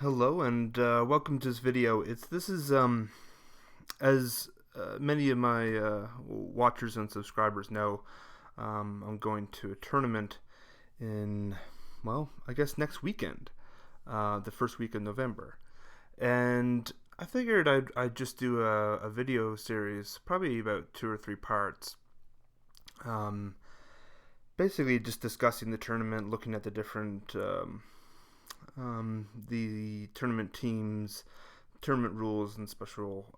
Hello and welcome to this video. This is as many of my watchers and subscribers know, I'm going to a tournament in, well, I guess next weekend, the first week of November, and I figured I'd just do a video series, probably about 2 or 3 parts, um, basically just discussing the tournament, looking at the different the tournament teams, tournament rules, and special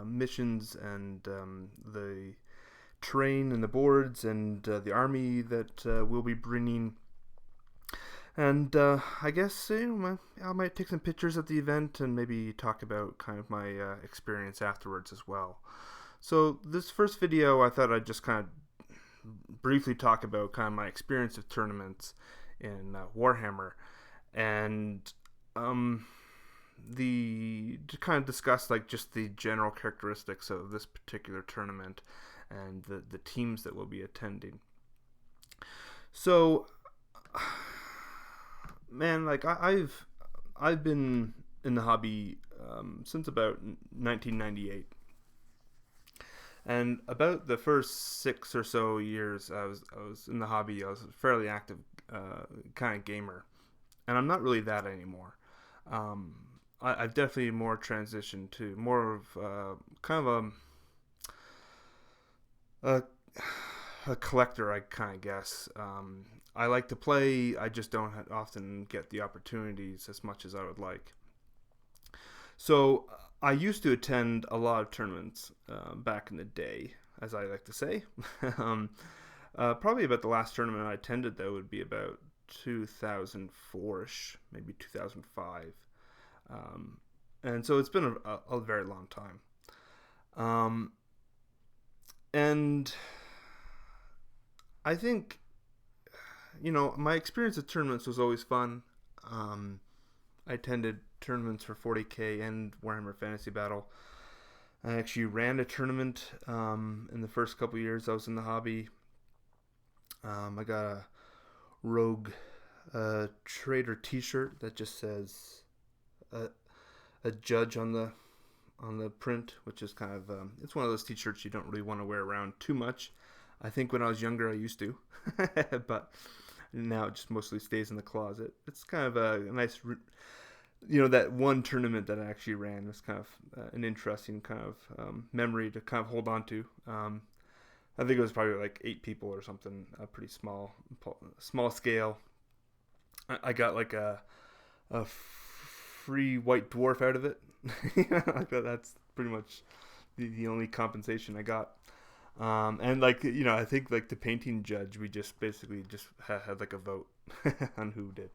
missions, and the terrain and the boards, and the army that we'll be bringing. And I guess I might take some pictures at the event and maybe talk about kind of my experience afterwards as well. So this first video, I thought I'd just kind of briefly talk about kind of my experience of tournaments in Warhammer, and to kind of discuss like just the general characteristics of this particular tournament and the teams that will be attending. So, man, like I've been in the hobby since about 1998. And about the first 6 or so years I was in the hobby, I was a fairly active kind of gamer, and I'm not really that anymore. I've definitely more transitioned to more of kind of a collector, I kind of guess. I like to play, I just don't often get the opportunities as much as I would like. So I used to attend a lot of tournaments back in the day, as I like to say. Probably about the last tournament I attended, though, would be about 2004-ish, maybe 2005. And so it's been a very long time. And I think, my experience at tournaments was always fun. I attended tournaments for 40K and Warhammer Fantasy Battle. I actually ran a tournament in the first couple years I was in the hobby. I got a Rogue Trader T-shirt that just says a judge on the print, which is kind of it's one of those T-shirts you don't really want to wear around too much. I think when I was younger I used to, but now it just mostly stays in the closet. It's kind of a nice, that one tournament that I actually ran was kind of an interesting kind of memory to kind of hold on to. I think it was probably like 8 people or something, a pretty small scale. I got like a free white dwarf out of it. Like that's pretty much the only compensation I got. And I think like the painting judge, we just basically just had like a vote on who did.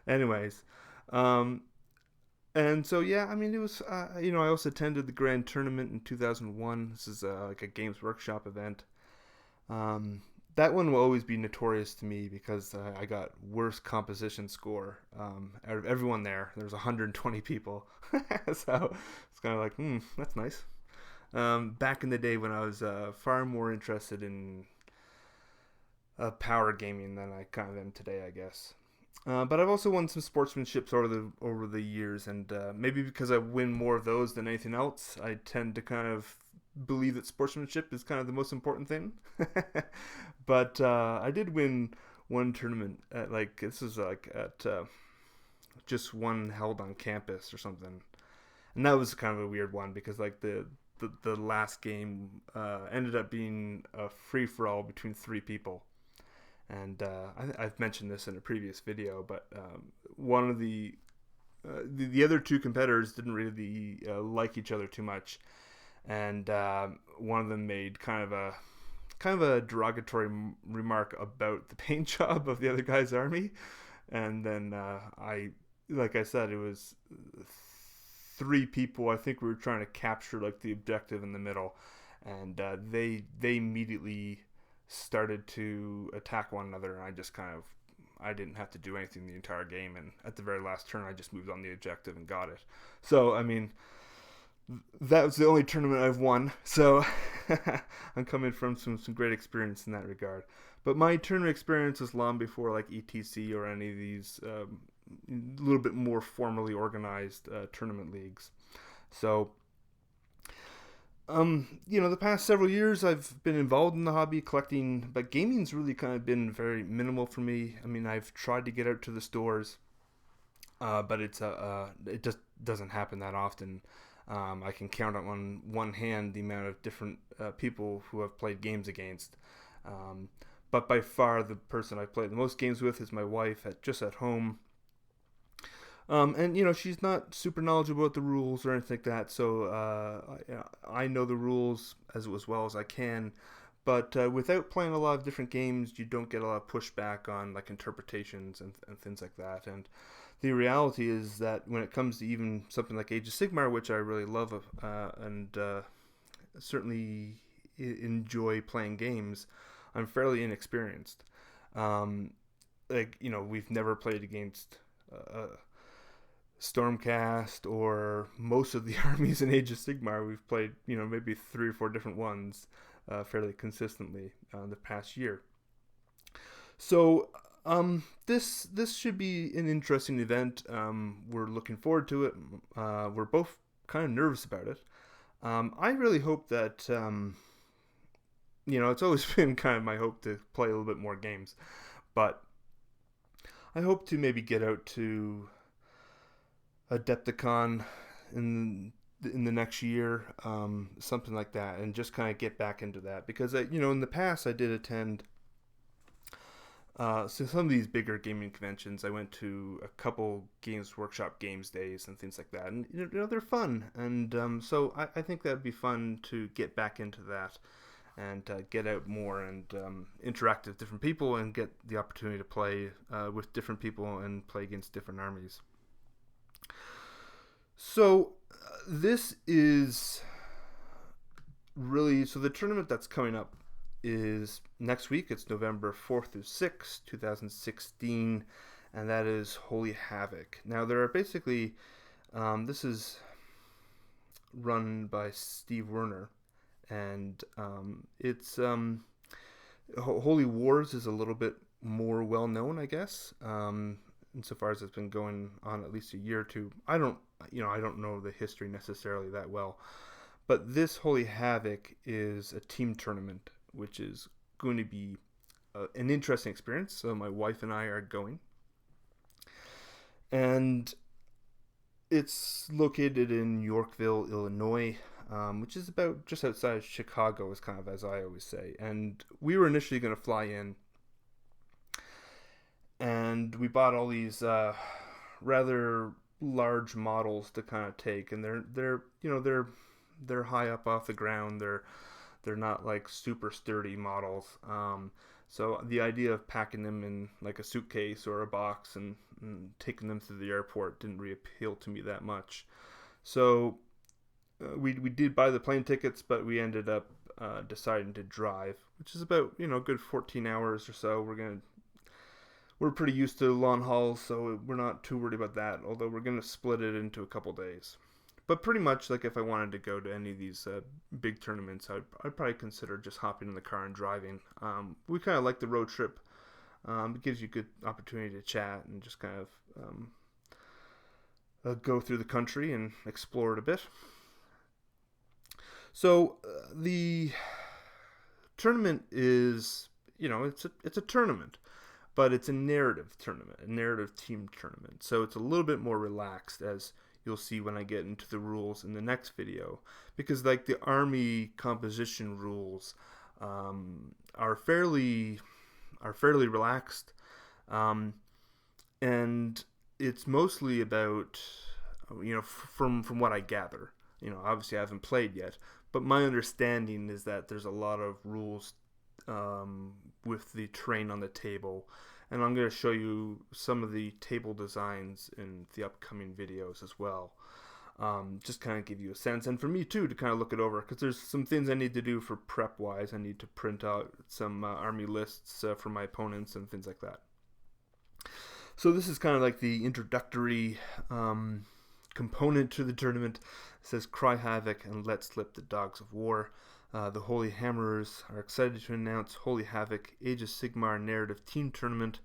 Anyways, and so yeah, I mean it was I also attended the grand tournament in 2001. This is like a Games Workshop event. That one will always be notorious to me because I got worst composition score out of everyone there. There was 120 people, so it's kind of like, that's nice. Back in the day when I was far more interested in power gaming than I kind of am today, I guess. But I've also won some sportsmanships over the years, and maybe because I win more of those than anything else, I tend to kind of believe that sportsmanship is kind of the most important thing. But I did win one tournament at just one held on campus or something, and that was kind of a weird one because like the last game ended up being a free for all between 3 people. And I've mentioned this in a previous video, but one of the other 2 competitors didn't really like each other too much, and one of them made kind of a derogatory remark about the paint job of the other guy's army, and then like I said, it was 3 people. I think we were trying to capture like the objective in the middle, and they immediately started to attack one another, and I didn't have to do anything the entire game, and at the very last turn I just moved on the objective and got it. So I mean, that was the only tournament I've won, so I'm coming from some great experience in that regard. But my tournament experience was long before like ETC or any of these a little bit more formally organized tournament leagues. So, the past several years I've been involved in the hobby collecting, but gaming's really kind of been very minimal for me. I mean, I've tried to get out to the stores, but it just doesn't happen that often. I can count on one hand the amount of different people who I've played games against. Um, but by far, the person I've played the most games with is my wife just at home. And she's not super knowledgeable about the rules or anything like that, so I know the rules as well as I can. But without playing a lot of different games, you don't get a lot of pushback on like interpretations and things like that. And the reality is that when it comes to even something like Age of Sigmar, which I really love and certainly enjoy playing games, I'm fairly inexperienced. We've never played against Stormcast or most of the armies in Age of Sigmar. We've played, maybe 3 or 4 different ones fairly consistently the past year. So this should be an interesting event. We're looking forward to it. We're both kind of nervous about it. I really hope that it's always been kind of my hope to play a little bit more games, but I hope to maybe get out to Adepticon in the next year, something like that, and just kind of get back into that, because in the past I did attend so some of these bigger gaming conventions. I went to a couple Games Workshop Games Days and things like that, and they're fun, and so I think that'd be fun to get back into that and get out more and interact with different people and get the opportunity to play with different people and play against different armies. So this is really, so the tournament that's coming up is next week. It's November 4th through 6th, 2016, and that is Holy Havoc. Now there are basically, this is run by Steve Werner, and it's Holy Wars is a little bit more well known, I guess, insofar as it's been going on at least a year or two. I don't know the history necessarily that well, but this Holy Havoc is a team tournament, which is going to be an interesting experience. So my wife and I are going, and it's located in Yorkville, Illinois, which is about just outside of Chicago, is kind of as I always say. And we were initially going to fly in, and we bought all these rather large models to kind of take, and they're high up off the ground. They're not like super sturdy models. So the idea of packing them in like a suitcase or a box and taking them through the airport didn't really appeal to me that much. So we did buy the plane tickets, but we ended up deciding to drive, which is about a good 14 hours or so. We're pretty used to long hauls, so we're not too worried about that. Although we're gonna split it into a couple days. But pretty much, like, if I wanted to go to any of these big tournaments, I'd probably consider just hopping in the car and driving. We kind of like the road trip. It gives you a good opportunity to chat and just kind of go through the country and explore it a bit. So the tournament is, it's a tournament, but it's a narrative tournament, a narrative team tournament. So it's a little bit more relaxed, as you'll see when I get into the rules in the next video, because like the army composition rules are fairly relaxed, and it's mostly about from what I gather. Obviously I haven't played yet, but my understanding is that there's a lot of rules with the terrain on the table. And I'm going to show you some of the table designs in the upcoming videos as well. Just kind of give you a sense. And for me, too, to kind of look it over. Because there's some things I need to do for prep-wise. I need to print out some army lists for my opponents and things like that. So this is kind of like the introductory component to the tournament. It says, "Cry Havoc and let slip the dogs of war." The Holy Hammerers are excited to announce Holy Havoc Age of Sigmar Narrative Team Tournament.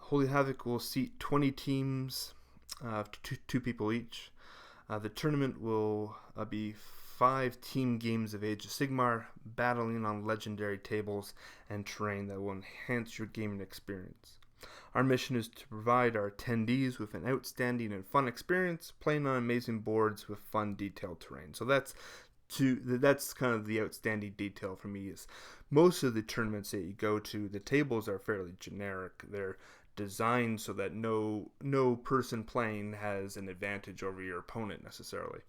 Holy Havoc will seat 20 teams, two people each. The tournament will be 5 team games of Age of Sigmar, battling on legendary tables and terrain that will enhance your gaming experience. Our mission is to provide our attendees with an outstanding and fun experience, playing on amazing boards with fun, detailed terrain. So that's kind of the outstanding detail for me. Is most of the tournaments that you go to, the tables are fairly generic. They're designed so that no person playing has an advantage over your opponent necessarily.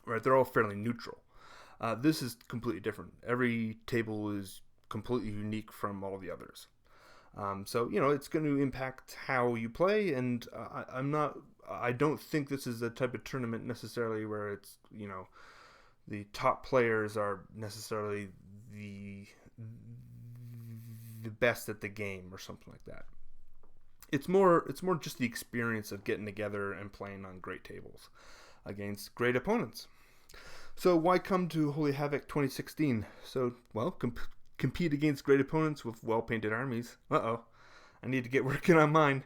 Right? They're all fairly neutral. This is completely different. Every table is completely unique from all the others. So it's going to impact how you play, and I don't think this is the type of tournament necessarily where it's the top players are necessarily the best at the game or something like that. It's more just the experience of getting together and playing on great tables against great opponents. So why come to Holy Havoc 2016? So, compete against great opponents with well-painted armies. I need to get working on mine.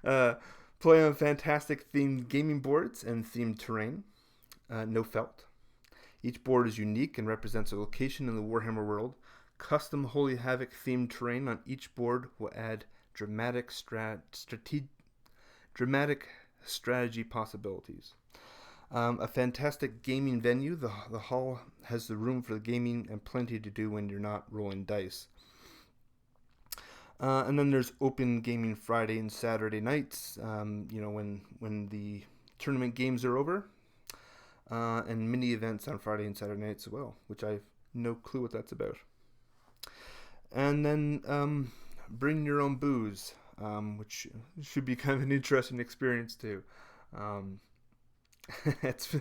Play on fantastic themed gaming boards and themed terrain. No felt. Each board is unique and represents a location in the Warhammer world. Custom Holy Havoc themed terrain on each board will add dramatic strategy possibilities. A fantastic gaming venue. The hall has the room for the gaming and plenty to do when you're not rolling dice. And then there's open gaming Friday and Saturday nights, when the tournament games are over. And mini events on Friday and Saturday nights as well, which I have no clue what that's about. And then bring your own booze, which should be kind of an interesting experience too. It's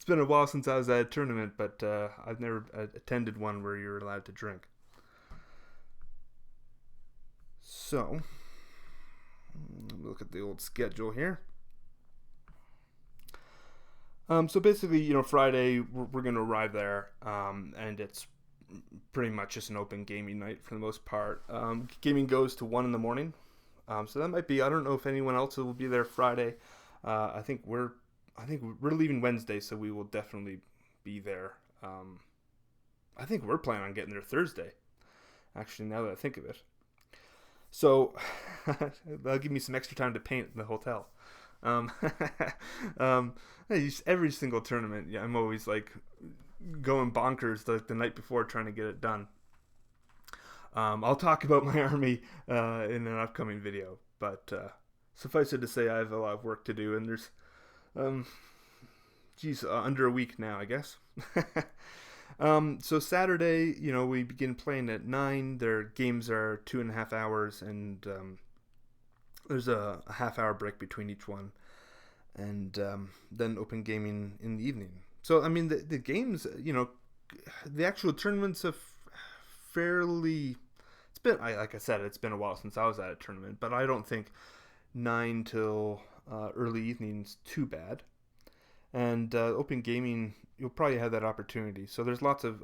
been a while since I was at a tournament, but I've never attended one where you're allowed to drink. So, look at the old schedule here. So basically, Friday we're going to arrive there, and it's pretty much just an open gaming night for the most part. Gaming goes to 1 a.m. So that might be. I don't know if anyone else will be there Friday. I think we're leaving Wednesday, so we will definitely be there. I think we're planning on getting there Thursday. Actually, now that I think of it, so that'll give me some extra time to paint in the hotel. Every single tournament, I'm always like going bonkers the night before trying to get it done. I'll talk about my army in an upcoming video, but suffice it to say, I have a lot of work to do, and there's under a week now, I guess. So Saturday, we begin playing at 9. Their games are 2.5 hours, and there's a half-hour break between each one, and then open gaming in the evening. So, I mean, the games, the actual tournaments have fairly... It's been, like I said, it's been a while since I was at a tournament, but I don't think 9 till early evening's too bad. And open gaming, you'll probably have that opportunity. So there's lots of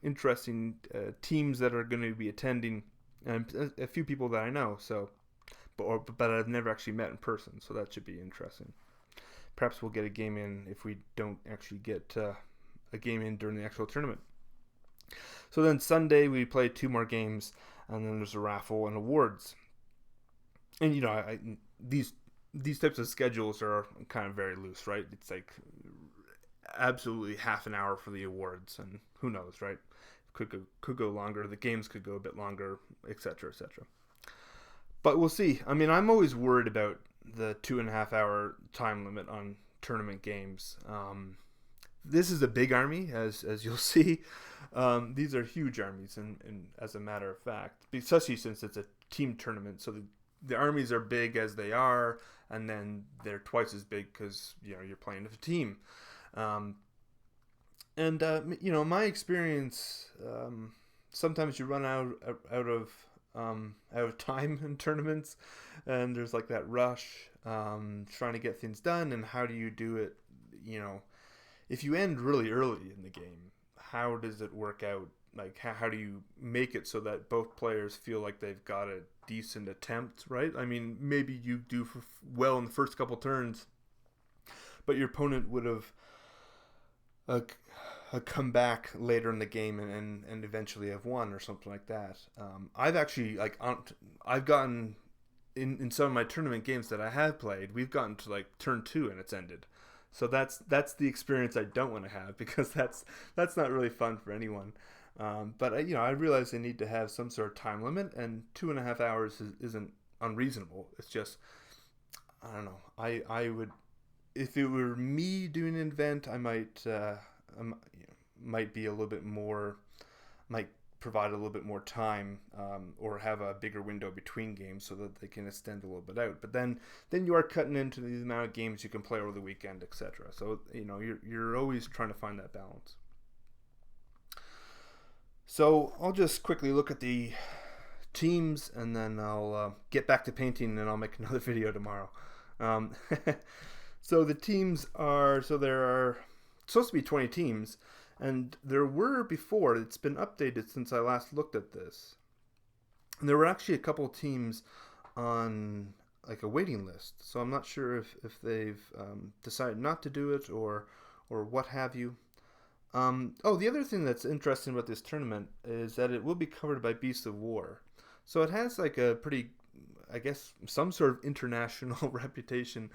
interesting teams that are going to be attending, and a few people that I know. So, but I've never actually met in person. So that should be interesting. Perhaps we'll get a game in if we don't actually get a game in during the actual tournament. So then Sunday we play 2 more games, and then there's a raffle and awards. And these types of schedules are kind of very loose, right? It's like absolutely half an hour for the awards, and who knows, right? Could go longer. The games could go a bit longer, etc., etc. But we'll see. I mean, I'm always worried about the 2.5 hour time limit on tournament games. This is a big army, as you'll see. These are huge armies, and as a matter of fact, especially since it's a team tournament, so the armies are big as they are, and then they're twice as big because you're playing with a team. My experience, sometimes you run out of time in tournaments, and there's like that rush, trying to get things done. And how do you do it? If you end really early in the game, how does it work out like how do you make it so that both players feel like they've got a decent attempt, right? I mean, maybe you do well in the first couple turns, but your opponent would have come back later in the game and eventually have won or something like that. I've actually I've gotten in some of my tournament games that I have played, we've gotten to like turn 2 and it's ended. So that's the experience I don't want to have, because that's not really fun for anyone. But I realize they need to have some sort of time limit, and 2.5 hours isn't unreasonable. It's just, I don't know. I would, if it were me doing an event, I might be a little bit more, might provide a little bit more time, or have a bigger window between games so that they can extend a little bit out. But then you are cutting into the amount of games you can play over the weekend, etc. So you're always trying to find that balance. So I'll just quickly look at the teams, and then I'll get back to painting, and I'll make another video tomorrow. So the teams are, there are supposed to be 20 teams, and there were before. It's been updated since I last looked at this. And there were actually a couple teams on like a waiting list, so I'm not sure if they've decided not to do it or what have you. The other thing that's interesting about this tournament is that it will be covered by Beasts of War. So it has like a pretty, I guess, some sort of international reputation.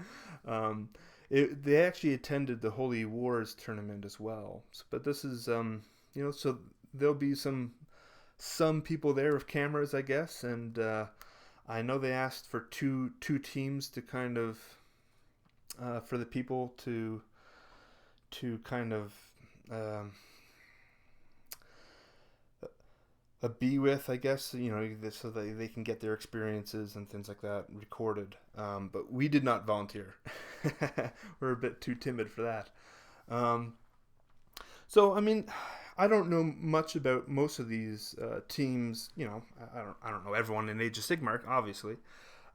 They actually attended the Holy Wars tournament as well. But this is, so there'll be some people there with cameras, I guess. And I know they asked for two teams to kind of, for the people to kind of, be with, I guess, so they can get their experiences and things like that recorded. But we did not volunteer. We're a bit too timid for that. So I mean, I don't know much about most of these teams. I don't know everyone in Age of Sigmar, obviously.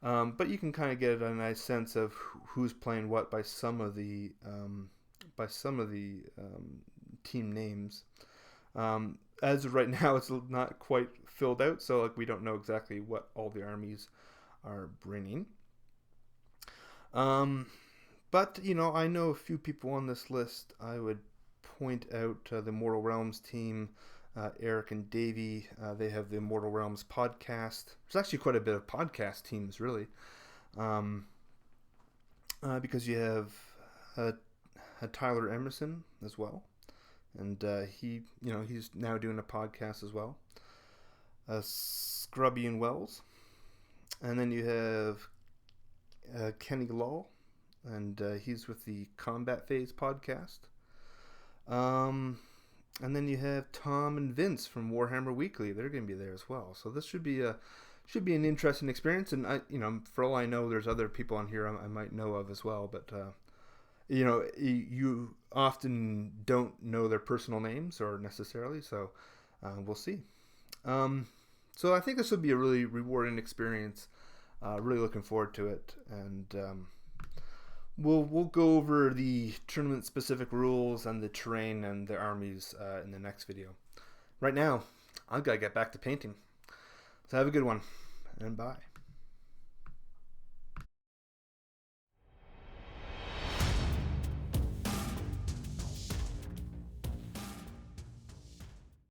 But you can kind of get a nice sense of who's playing what by some of the team names. As of right now, it's not quite filled out, so like we don't know exactly what all the armies are bringing. But I know a few people on this list. I would point out the Mortal Realms team, Eric and Davey. They have the Mortal Realms podcast. There's actually quite a bit of podcast teams, really, because you have Tyler Emerson as well, and he's now doing a podcast as well. Scrubby and Wells, and then you have Kenny Law, and he's with the Combat Phase podcast. And then you have Tom and Vince from Warhammer Weekly. They're going to be there as well. So this should be an interesting experience. And for all I know, there's other people on here I might know of as well. But you often don't know their personal names or necessarily. So we'll see. So I think this will be a really rewarding experience. Really looking forward to it. And we'll go over the tournament specific rules and the terrain and the armies in the next video. Right now, I've got to get back to painting. So have a good one, and bye.